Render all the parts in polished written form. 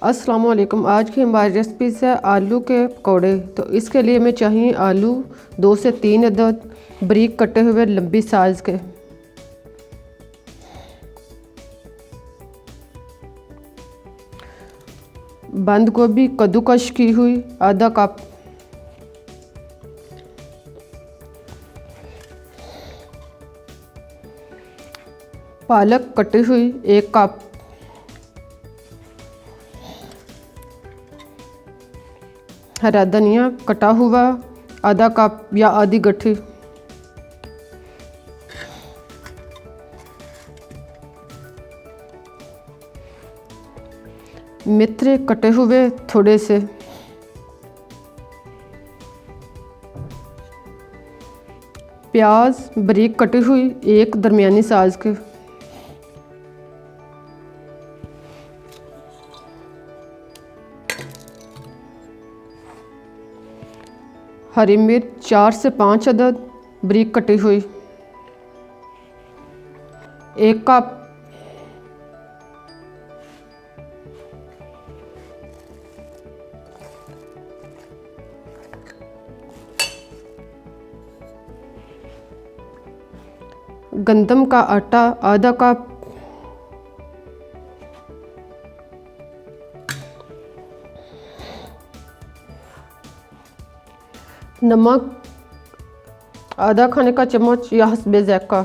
अस्सलाम वालेकुम। आज की हमारी रेसिपी है आलू के पकौड़े। तो इसके लिए हमें चाहिए आलू 2 से 3 अदद बारीक कटे हुए लंबी साइज़ के, बंद गोभी कद्दूकश की हुई आधा कप, पालक कटी हुई 1 कप, हरा धनिया कटा हुआ आधा कप या आधी गठरी, मेथरे कटे हुए थोड़े से, प्याज बारीक कटी हुई 1 दरमियानी साइज़ के, हरी मिर्च 4 से 5 अदद बारीक कटी हुई, 1 कप गंदम का आटा आधा कप, नमक आधा खाने का चम्मच या हस्बे ज़ायक़ा,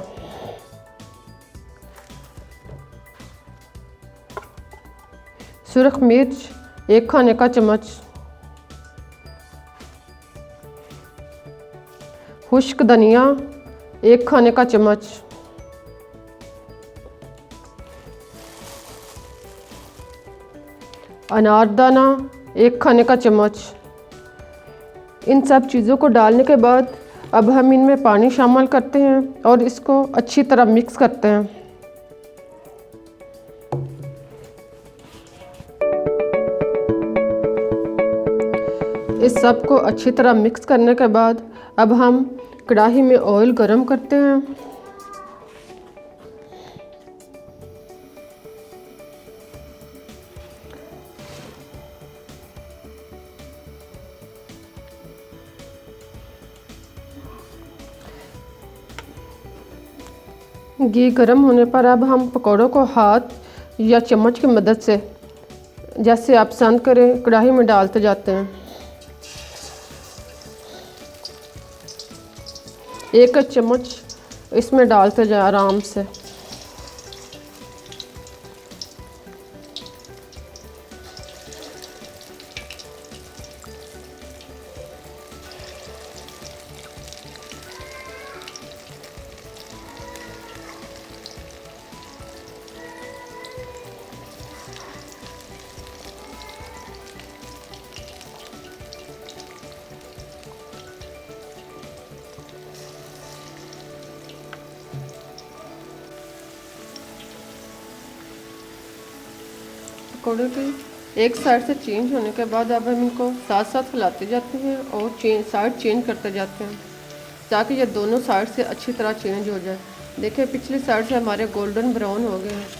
सुरख मिर्च 1 खाने का चम्मच, खुश्क धनिया 1 खाने का चम्मच, अनारदाना 1 खाने का चम्मच। इन सब चीज़ों को डालने के बाद अब हम इनमें पानी शामिल करते हैं और इसको अच्छी तरह मिक्स करते हैं। इस सब को अच्छी तरह मिक्स करने के बाद अब हम कढ़ाई में ऑयल गरम करते हैं। घी गर्म होने पर अब हम पकौड़ों को हाथ या चम्मच की मदद से, जैसे आप पसंद करें, कढ़ाई में डालते जाते हैं। 1 चम्मच इसमें डालते जाए आराम से। पकौड़े की एक साइड से चेंज होने के बाद अब हम इनको साथ साथ हिलाते जाते हैं और साइड चेंज करते जाते हैं ताकि ये दोनों साइड से अच्छी तरह चेंज हो जाए। देखिए पिछली साइड से हमारे गोल्डन ब्राउन हो गए हैं।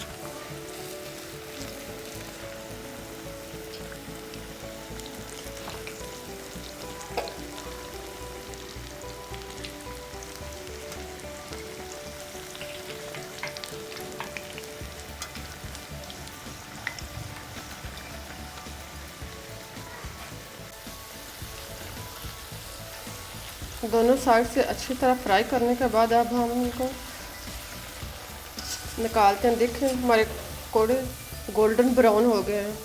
दोनों साइड से अच्छी तरह फ्राई करने के बाद अब हम इनको निकालते हैं। देखें हमारे पकौड़े गोल्डन ब्राउन हो गए हैं।